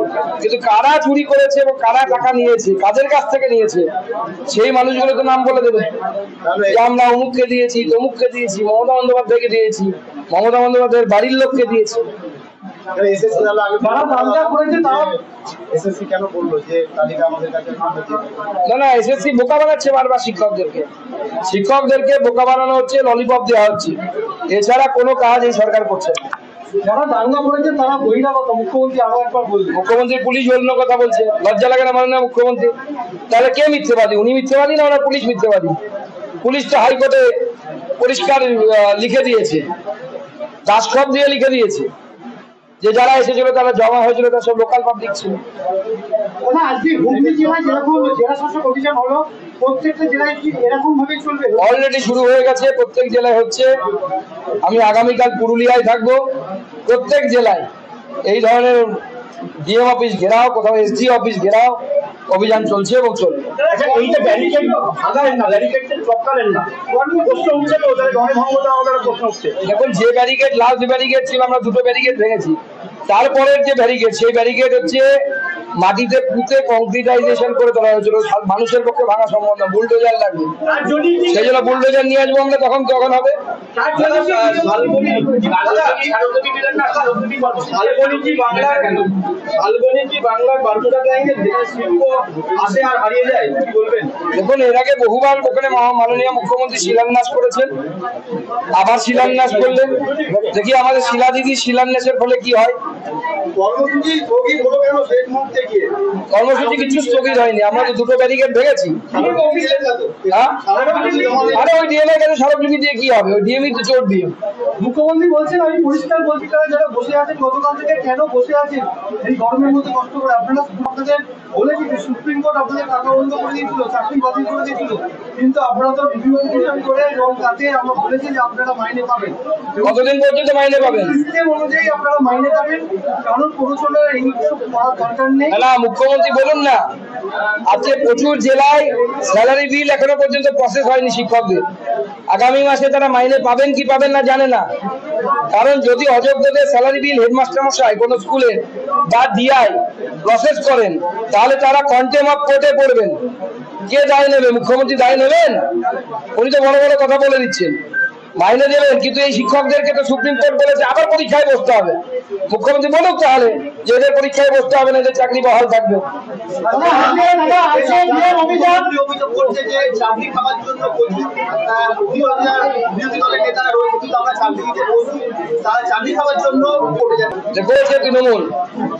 কিন্তু কারা চুরি করেছে এবং কারা টাকা নিয়েছে, কাদের কাছ থেকে নিয়েছে, সেই মানুষগুলোকে নাম বলে দেবে। আমরা অমুককে দিয়েছি, তমুককে দিয়েছি, মমতা বন্দ্যোপাধ্যায়কে দিয়েছি, মমতা বন্দ্যোপাধ্যায়ের বাড়ির লোককে দিয়েছি। না, এসএসসি বোকা বানাচ্ছে বারবার শিক্ষকদেরকে বোকা বানানো হচ্ছে, ললিপপ দেওয়া হচ্ছে, এছাড়া কোনো কাজ এই সরকার করছে না। যারা দাঙ্গা করেছে তারা বহিরাগত, মুখ্যমন্ত্রী আরো একবার বললেন। মুখ্যমন্ত্রী পুলিশ অন্য কথা বলছে, লজ্জা লাগে না মাননীয় মুখ্যমন্ত্রী? তাহলে কে মিথ্যেবাদী, উনি মিথ্যেবাদী না ওরা পুলিশ মিথ্যেবাদী? পুলিশ তো হাইকোর্টে পরিষ্কার লিখে দিয়েছে, দাসখত দিয়ে লিখে দিয়েছে যে যারা এসেছিল তারা জমা হয়েছিল তারা সব লোকাল পাবলিক ছিল। আজকে হুগলি জেলায় যেরকম জেলা শাসক অভিযান হলো, প্রত্যেকটা জেলায় কি এরকম ভাবে চলবে? অলরেডি শুরু হয়ে গেছে, প্রত্যেক জেলায় হচ্ছে। আমি আগামীকাল পুরুলিয়ায় থাকবো। প্রত্যেক জেলায় এই ধরনের ডিএম অফিস ঘেরাও, কোথাও এসডি অফিস ঘেরাও অভিযান চলছে এবং চলবে। এইটা ব্যারিকেড ভাঙালেন না, ব্যারিকেডটা চটকালেন না, প্রশ্ন উঠছে তো, ওদের ঘরে ভাঙবো আমাদের প্রশ্ন উঠছে। দেখুন, যে ব্যারিকেড লাস্ট ব্যারিকেড ছিল, আমরা দুটো ব্যারিকেড ভেঙেছি। তারপরের যে ব্যারিকেড, সেই ব্যারিকেড হচ্ছে মাটিতে পুঁতে কংক্রিটাইজেশন করে তোলা হয়েছিল। মানুষের পক্ষে ভাঙা সম্ভব না, বুলডোজার লাগবে, সেই জন্য বুলডোজার নিয়ে আসবো আমরা, তখন হবে। দেখুন, এর আগে বহুবার ওখানে মাননীয় মুখ্যমন্ত্রী শিলান্যাস করেছেন, আবার শিলান্যাস করলেন। দেখি আমাদের শিলাদিদির শিলান্যাসের ফলে কি হয়। কর্মসূচি কিছু স্থগিত হয়নি, আমরা তো দুটো ব্যারিকেড ভেঙেছি। আরে ওই ডিএমএ কাছে সড়কযোগী দিয়ে কি হবে, ওই ডিএমই তো চোট দিয়ে। মুখ্যমন্ত্রী বলছেন, আমি পরিষ্কার বলছি, তারা যারা বসে আছেন গতকাল থেকে কেন বসে আছেন এই গরমের মধ্যে কষ্ট করে? আপনারা আপনাদের বলেছি যে সুপ্রিম কোর্ট আপনাদের টাকা বন্ধ করে দিয়েছিল, চাকরি বাতিল করে দিয়েছিল, কিন্তু আপনারা তো রিভিউ করে এবং তাতে আমরা বলেছি যে আপনারা মাইনে পাবেন। কতদিন পর্যন্ত মাইনে পাবেন? সিস্টেম অনুযায়ী আপনারা মাইনে পাবেন, কারণ প্রশাসনের এই করার দরকার নেই। না, মুখ্যমন্ত্রী বলুন না, আজকে প্রচুর জেলায় স্যালারি বিল এখনো পর্যন্ত প্রসেস হয়নি শিক্ষকদের। আগামী মাসে তারা মাইনে পাবেন কি পাবেন না জানে না, কারণ যদি অযোগ্যদের স্যালারি বিল হেডমাস্টার মশাই কোন স্কুলে বা ডিআই প্রসেস করেন, তাহলে তারা কন্টেম অফ কোর্টে পড়বেন। কে দায় নেবে? মুখ্যমন্ত্রী দায় নেবেন? উনি তো বড় বড় কথা বলে দিচ্ছেন, মাইনে দেবেন, কিন্তু এই শিক্ষকদেরকে তো সুপ্রিম কোর্ট বলেছে আবার পরীক্ষায় বসতে হবে। মুখ্যমন্ত্রী বলুক তাহলে যে এদের পরীক্ষায় বসতে হবে না, এদের চাকরি বহাল থাকবে। অভিযোগ করছে যে চাকরি খাওয়ার জন্য বিরোধী দলের নেতারা রয়েছে, কিন্তু আমরা চাকরি দিতে বলছি, তারা চাকরি খাওয়ার জন্য করেছে তৃণমূল।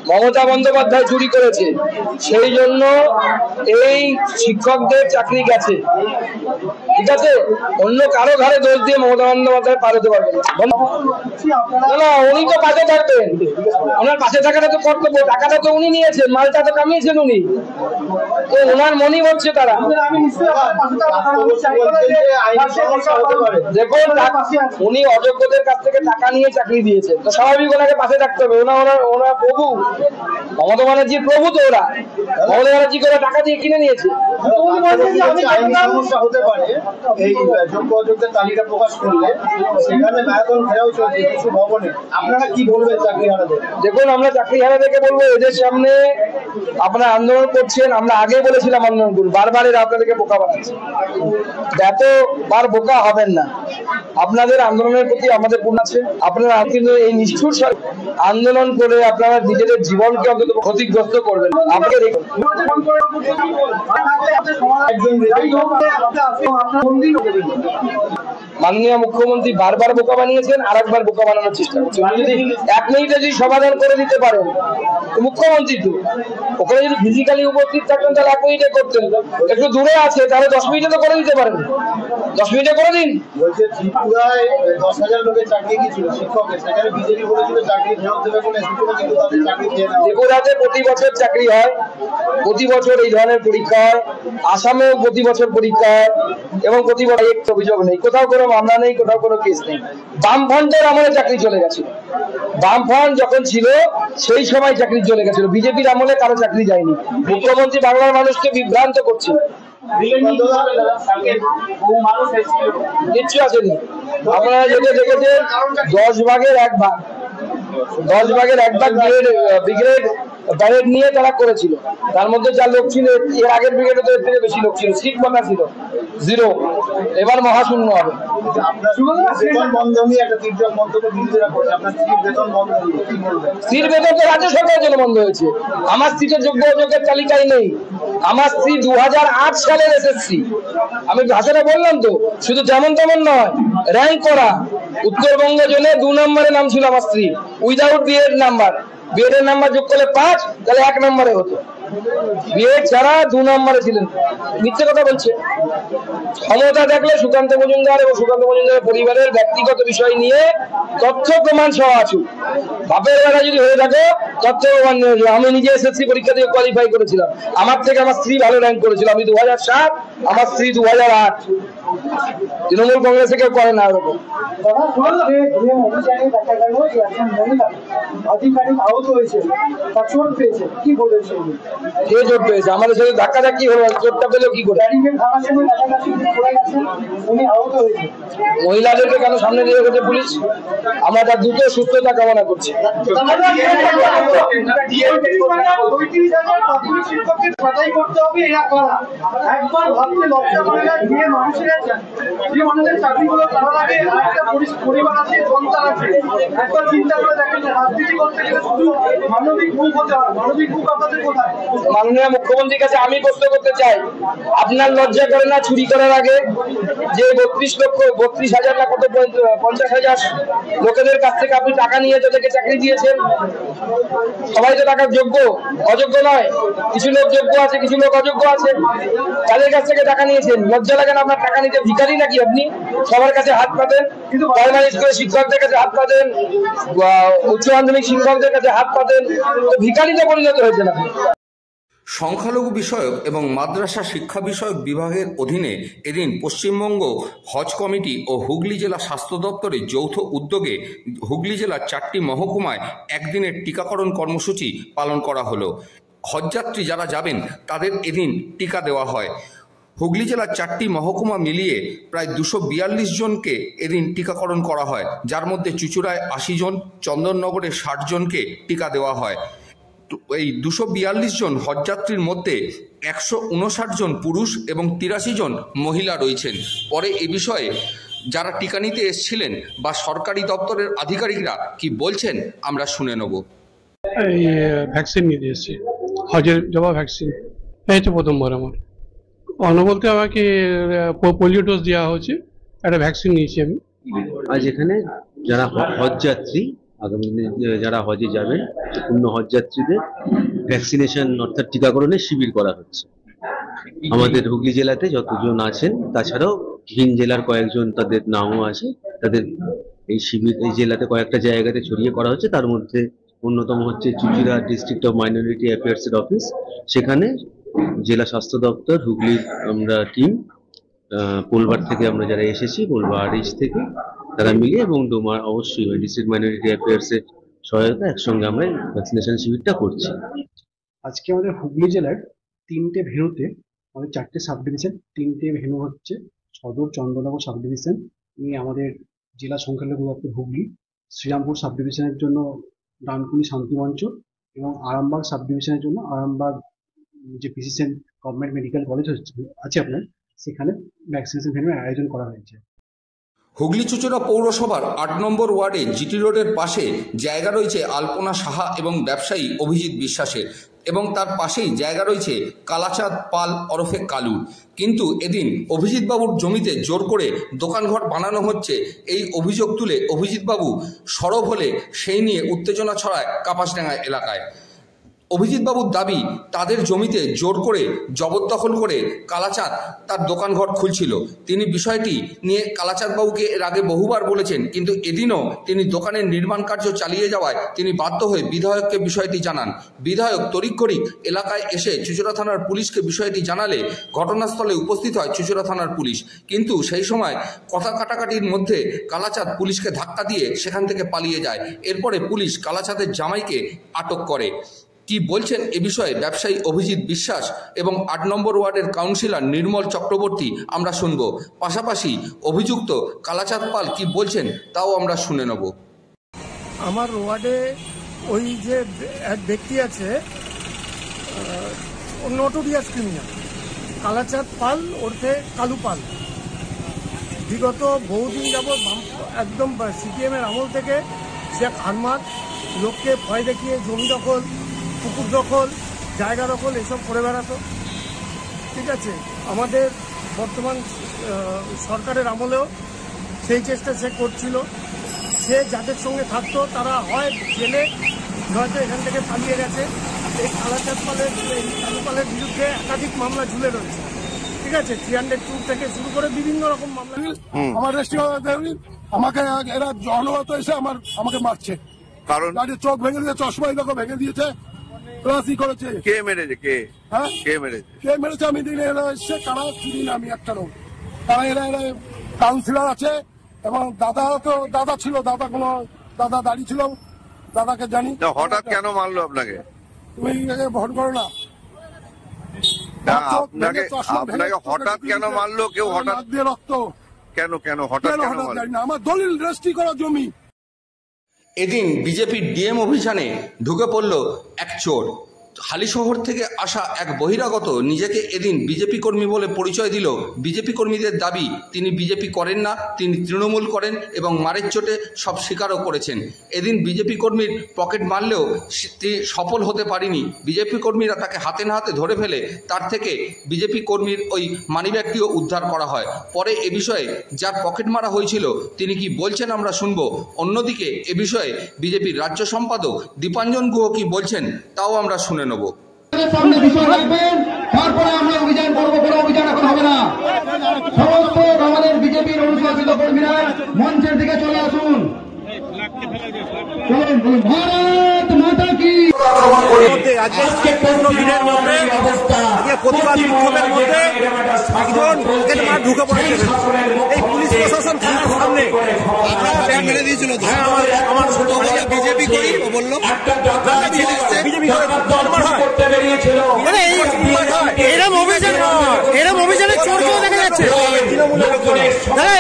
মমতা বন্দ্যোপাধ্যায় চুরি করেছে, সেই জন্য এই শিক্ষকদের চাকরি গেছে। ঠিক আছে, অন্য কারো ঘরে দোষ দিয়ে মমতা বন্দ্যোপাধ্যায় পার হতে পারবে না। উনি তো পাশে থাকবেন, ওনার পাশে থাকাটা তো কর্তব্য। টাকাটা তো উনি নিয়েছেন, মালটা তো কামিয়েছেন উনি, তো ওনার মনই হচ্ছে তারা। দেখুন, উনি অযোগ্যদের কাছ থেকে টাকা নিয়ে চাকরি দিয়েছেন, তো স্বাভাবিক ওনাকে পাশে থাকতে হবে। ওনার প্রভু, মমতা ব্যানার্জির প্রভু তো ওরা। মমতা ব্যানার্জি করে টাকা দিয়ে কিনে নিয়েছে। হতে পারে এই যোগ্য অযোগ্যের তালিকা প্রকাশ করলে সেখানে ম্যারাথন ঘেরাও চলছে কিছু ভবনে, আপনারা কি বলবেন চাকরি হারাদের? দেখুন, আমরা চাকরি হারাদেরকে বলবো, এদের সামনে আপনারা আন্দোলন করছেন, আমরা আগে বলেছিলাম আন্দোলন করুন, বারবার এরা আপনাদেরকে বোকা বানাচ্ছে। এতবার বোকা হবেন না। আপনাদের আন্দোলনের প্রতি আমাদের পূর্ণ আছে। আপনারা কিন্তু এই নিষ্ঠুর আন্দোলন করে আপনারা নিজেদের জীবনকে অন্তত ক্ষতিগ্রস্ত করবেন। মাননীয় মুখ্যমন্ত্রী বারবার বোকা বানিয়েছেন, আর একবার বোকা বানানোর চেষ্টা করছেন। যদি 1 মিনিটে যদি সমাধান করে দিতে পারেন, মুখ্যমন্ত্রী তো ওখানে যদি ফিজিক্যালি উপস্থিত থাকতেন তাহলে 1 মিনিটে করতেন। একটু দূরে আছে তাহলে 10 মিনিটে তো করে দিতে পারেন। 10 মিনিটে করে দিন। বলছে ত্রিপুরায় 10,000 লোকের চাকরি গিয়েছিল শিক্ষকের, সেখানে বিজেপি বলেছিল চাকরি ফেরত দেবে বলে, কিন্তু তাদের চাকরি খেয়ে নেওয়া। ত্রিপুরাতে প্রতি বছর চাকরি হয়, প্রতি বছর এই ধরনের পরীক্ষা হয়, আসামেও প্রতি বছর পরীক্ষা হয় এবং প্রতি বছর একটা অভিযোগ নেই, কোথাও কোনো মামলা নেই, কোথাও কোনো কেস নেই। বামফ্রন্টের আমলে চাকরি চলে গেছিল, বামফ্রন্ট যখন ছিল সেই সময় চাকরি চলে গেছিল, বিজেপির আমলে কারো চাকরি যায়নি। মুখ্যমন্ত্রী বাংলার মানুষকে বিভ্রান্ত করছে। কিচ্ছু আসেনি। আপনারা যেটা দেখেছেন 10 ভাগের 1 ভাগ, 10 ভাগের 1 ভাগ ব্রিগেড ব্যারেড নিয়ে তারা করেছিল। তার মধ্যে যা লোক ছিল এর আগের ব্রিগেডে তো এর থেকে বেশি লোক ছিল, সিট কথা ছিল 0। এবার মহাশূন্য হবে। সিট বেতন তো রাজ্য সরকারের জন্য বন্ধ হয়েছে। আমার সিটের যোগ্য অযোগ্যের তালিকায় নেই। আমার স্ত্রী 2008 সালের এসএসসি। আমি ভাষাটা বললাম তো, শুধু যেমন তেমন নয়, র্যাঙ্ক করা। উত্তরবঙ্গ জেলে 2 নম্বরে নাম ছিল আমার স্ত্রী, উইদাউট বিএড নাম্বার। বিএড এর নাম্বার যোগ করলে 5, তাহলে 1 নম্বরে হতো। বিএড ছাড়া 2 নম্বরে ছিলেন। মিথ্যে কথা বলছে। ক্ষমতা দেখলে সুকান্ত মজুমদার এবং সুকান্ত মজুমদারের পরিবারের ব্যক্তিগত বিষয় নিয়ে তথ্য প্রমাণ সহ আছে। বাপের বেলা যদি হয়ে থাকে তথ্য প্রমাণ নিয়ে। আমি নিজে এসএসসি পরীক্ষা দিয়ে কোয়ালিফাই করেছিলাম, আমার থেকে আমার স্ত্রী ভালো র্যাঙ্ক করেছিল। আমি 2007, আমার স্ত্রী 2008। তৃণমূল কংগ্রেসে কেউ করে না ওরকম। আমাদের সাথে ধাক্কাধাক্কি হলো, চোটটা পেলো কি করে? মহিলাদেরকে কেন সামনে দিয়ে রেখেছে পুলিশ? আমরা তার দ্রুত সুস্থতা কামনা করছি। একবার ভাবতে লজ্জা করে না, যে মানুষেরা যে মানুষের চাকরিগুলো করার আগে একটা পরিবার আছে, সন্তান আছে, একবার চিন্তা করে দেখেন রাজনীতি করতে গেলে শুধু মানবিক মুখ হতে হয়। মানবিক মুখ আপনাদের কোথায়? মাননীয় মুখ্যমন্ত্রীর কাছে আমি প্রশ্ন করতে চাই, আপনার লজ্জা করে না চুরি করার আগে যে 32,000 না কত 50,000 লোকেদের কাছ থেকে আপনি টাকা নিয়ে তাদেরকে চাকরি দিয়েছেন? সবাই তো টাকার যোগ্য, অযোগ্য নয়। কিছু লোক যোগ্য আছে, কিছু লোক অযোগ্য আছে। তাদের কাছ থেকে টাকা নিয়েছেন, লজ্জা লাগে না আপনার টাকা নিতে? ভিখারি নাকি আপনি? সবার কাছে হাত পাতেন, কিন্তু প্রাইমারি স্কুলের শিক্ষকদের কাছে হাত পাতেন, উচ্চ মাধ্যমিক শিক্ষকদের কাছে হাত পাতেন, তো ভিখারিতে পরিণত হয়েছে না। সংখ্যালঘু বিষয়ক এবং মাদ্রাসা শিক্ষা বিষয়ক বিভাগের অধীনে এদিন পশ্চিমবঙ্গ হজ কমিটি ও হুগলি জেলা স্বাস্থ্য দপ্তরের যৌথ উদ্যোগে হুগলি জেলার 4টি মহকুমায় একদিনের টিকাকরণ কর্মসূচি পালন করা হলো। হজযাত্রী যারা যাবেন তাদের এদিন টিকা দেওয়া হয়। হুগলি জেলার 4টি মহকুমা মিলিয়ে প্রায় 242 জনকে এদিন টিকাকরণ করা হয়, যার মধ্যে চুঁচুড়ায় 80 জন, চন্দননগরে 60 জনকে টিকা দেওয়া হয়। এই 242 জন হজযাত্রীর মধ্যে 159 জন পুরুষ এবং 83 জন মহিলা রয়েছেন। পরে এ বিষয়ে যারা টিকা নিতে এসেছিলেন বা সরকারি দপ্তরের আধিকারিকরা কি বলছেন আমরা শুনে নেব। এই ভ্যাকসিন নিতে এসেছি, হজের জবা ভ্যাকসিন। এই তো প্রথমবার আমার বলতে আমাকে পোলিও ডোজ দেওয়া হয়েছে, একটা ভ্যাকসিন নিয়েছি আমি। আজ এখানে যারা হজযাত্রী, আগামী দিনে যারা হজে যাবেন, পূর্ণ হজযাত্রীদের ভ্যাকসিনেশন অর্থাৎ টিকাকরণের শিবির করা হচ্ছে। আমাদের হুগলি জেলাতে যতজন আছেন, তাছাড়াও ভিন জেলার কয়েকজন তাদের নামও আছে, তাদের এই শিবির এই জেলাতে কয়েকটা জায়গাতে ছড়িয়ে করা হচ্ছে। তার মধ্যে অন্যতম হচ্ছে চুঁচুড়া ডিস্ট্রিক্ট অফ মাইনরিটি অ্যাফেয়ার্স এর অফিস। সেখানে জেলা স্বাস্থ্য দপ্তর, হুগলির আমরা টিম, পোলবার থেকে আমরা যারা এসেছি, পোলবার আরএইচ থেকে, তারা মিলে এবং ডোমার অবশ্যই ডিস্ট্রিক্ট মাইনরিটি অ্যাফেয়ার্স এর সহায়তা একসঙ্গে আমরা ভ্যাকসিনেশন শিবিরটা করছি। আজকে আমাদের হুগলি জেলার 3টে ভেন্যুতে, আমাদের 4টে সাব ডিভিশন, 3টে ভেন্যু হচ্ছে সদর, চন্দ্রনগর সাব ডিভিশন নিয়ে আমাদের জেলা সংখ্যালঘু দপ্তর হুগলি, শ্রীরামপুর সাব ডিভিশনের জন্য ডানকুনি শান্তিমঞ্চ এবং আরামবাগ সাব ডিভিশনের জন্য আরামবাগ যে পিসিসিএন গভর্নমেন্ট মেডিকেল কলেজ আছে আপনার, সেখানে ভ্যাকসিনেশন ভেন্যুর আয়োজন করা হয়েছে। হুগলি চুঁচুড়া পৌরসভার ৮ নম্বর ওয়ার্ডে জিটি রোডের পাশে জায়গা রয়েছে আলপনা সাহা এবং ব্যবসায়ী অভিজিৎ বিশ্বাসের, এবং তার পাশেই জায়গা রয়েছে কালাচাঁদ পাল ওরফে কালুর। কিন্তু এদিন অভিজিৎবাবুর জমিতে জোর করে দোকানঘর বানানো হচ্ছে, এই অভিযোগ তুলে অভিজিৎবাবু সরব হলে সেই নিয়ে উত্তেজনা ছড়ায় কাপাসডাঙ্গা এলাকায়। অভিজিৎবাবুর দাবি, তাদের জমিতে জোর করে জবরদখল করে কালাচাঁদ তার দোকানঘর খুলছিল। তিনি বিষয়টি নিয়ে কালাচাঁদবাবুকে এর আগে বহুবার বলেছেন, কিন্তু এদিনও তিনি দোকানের নির্মাণ কার্য চালিয়ে যাওয়ায় তিনি বাধ্য হয়ে বিধায়ককে বিষয়টি জানান। বিধায়ক তড়িঘড়ি এলাকায় এসে চুঁচুড়া থানার পুলিশকে বিষয়টি জানালে ঘটনাস্থলে উপস্থিত হয় চুঁচুড়া থানার পুলিশ। কিন্তু সেই সময় কথা কাটাকাটির মধ্যে কালাচাঁদ পুলিশকে ধাক্কা দিয়ে সেখান থেকে পালিয়ে যায়। এরপরে পুলিশ কালাচাঁদের জামাইকে আটক করে। কি বলছেন এ বিষয়ে ব্যবসায়ী অভিজিৎ বিশ্বাস এবং ৮ নম্বর ওয়ার্ডের কাউন্সিলর নির্মল চক্রবর্তী আমরা শুনব। পাশাপাশি অভিযুক্ত কালাচাঁদ পাল কি বলছেন তাও আমরা শুনে নেব। আমার ওয়ার্ডে ওই যে এক ব্যক্তি আছে, নোটোরিয়াস ক্রিমিনাল কালাচাঁদ পাল ওরফে কালু পাল, বিগত বহুদিন যাবৎ একদম সিপিএমের আমল থেকে সে খানমাত লোককে ভয় দেখিয়ে জমি দখল, পুকুর দখল, জায়গা দখল এসব করে বেড়াতো। ঠিক আছে, আমাদের বর্তমান সরকারের আমলেও সেই চেষ্টা সে করছিল। সে যাদের সঙ্গে থাকতো তারা হয় জেলে, হয়তো এখান থেকে পালিয়ে গেছে। এই কালাচাঁদ পালের বিরুদ্ধে একাধিক মামলা ঝুলে রয়েছে। ঠিক আছে, 302 থেকে শুরু করে বিভিন্ন রকম মামলা। আমার আমাকে এরা জনগত এসে আমাকে মারছে, কারণ চোখ ভেঙে দিয়েছে, চশমা এরকম ভেঙে দিয়েছে, প্লাসই করেছে। কে মেরেছে? কে মেরেছে আমি দিনে এরা এসছে, কারা চিনি না আমি একটা লোক। তারা এরা কাউন্সিলর আছে এবং দাদা ছিল, দাদা দাঁড়িয়ে ছিল, দাদাকে জানি। হঠাৎ কেন মারলো আপনাকে? তুমি ভোট করো না, আপনাকে হঠাৎ কেন মারলো? কেউ হঠাৎ দিয়ে রক্ত কেন হঠাৎ জানি না। আমার দলিল রেজিস্ট্রি করা জমি। এদিন বিজেপির ডিএম অভিযানে ঢুকে পড়ল এক চোর। হালিশহর থেকে আসা এক বহিরাগত নিজেকে এদিন বিজেপি কর্মী বলে পরিচয় দিল। বিজেপি কর্মীদের দাবি, তিনি বিজেপি করেন না, তিনি তৃণমূল করেন এবং মারের চোটে সব স্বীকারও করেছেন। এদিন বিজেপি কর্মীর পকেট মারলেও তিনি সফল হতে পারেনি। বিজেপি কর্মীরা তাকে হাতে না হাতে ধরে ফেলে তার থেকে বিজেপি কর্মীর ওই মানিব্যাগটিও উদ্ধার করা হয়। পরে এ বিষয়ে যার পকেট মারা হয়েছিল তিনি কি বলছেন আমরা শুনব। অন্যদিকে এ বিষয়ে বিজেপির রাজ্য সম্পাদক দীপাঞ্জন গুহ কি বলছেন তাও আমরা শুনে নেব। সামনে বিষয় রাখবেন, তারপরে আমরা অভিযান করবো। কোনো অভিযান এখন হবে না। সমস্ত আমাদের বিজেপির অনুশাসিত কর্মীরা মঞ্চের দিকে চলে আসুন। ভারত মাতা কি। আজকে দিনের মধ্যে প্রতিবাদ বিক্ষোভের মধ্যে একজন পকেট মার ঢুকে পড়েছে এই পুলিশ প্রশাসন থানার সামনে। মেরে দিয়েছিল। আমার ছোট ভাই বিজেপি করি বললো এরম অভিযানে চোরকেও দেখা যাচ্ছে,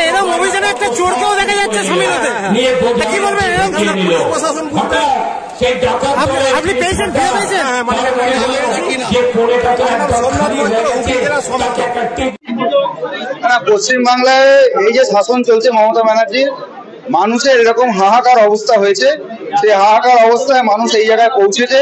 এরম অভিযানে একটা চোরকেও দেখা যাচ্ছে সামিলতে। কি বলবেন এরকম পুলিশ প্রশাসন? আপনি পেয়েছেন, ফিরে পেয়েছেন? পশ্চিমবাংলায় এই যে শাসন চলছে মমতা ব্যানার্জির, মানুষের এরকম হাহাকার অবস্থা হয়েছে। সেই হাহাকার অবস্থায় মানুষ এই জায়গায় পৌঁছেছে।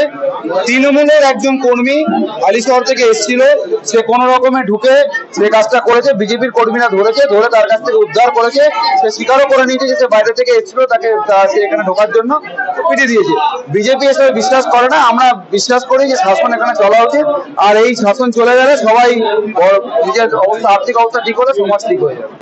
তৃণমূলের একজন কর্মী হালিশহর থেকে এসেছিল, সে কোনো রকমে ঢুকে সে কাজটা করেছে। বিজেপির কর্মীরা ধরেছে, ধরে তার কাছ থেকে উদ্ধার করেছে। সে স্বীকারও করে নিয়েছে যে সে বাইরে থেকে এসেছিল, তাকে সে এখানে ঢোকার জন্য পিটিয়ে দিয়েছে। বিজেপি এসে বিশ্বাস করে না। আমরা বিশ্বাস করি যে শাসন এখানে চলা উচিত, আর এই শাসন চলে গেলে সবাই নিজের অবস্থা, আর্থিক অবস্থা ঠিক হলে সমাজ ঠিক হয়ে যাবে।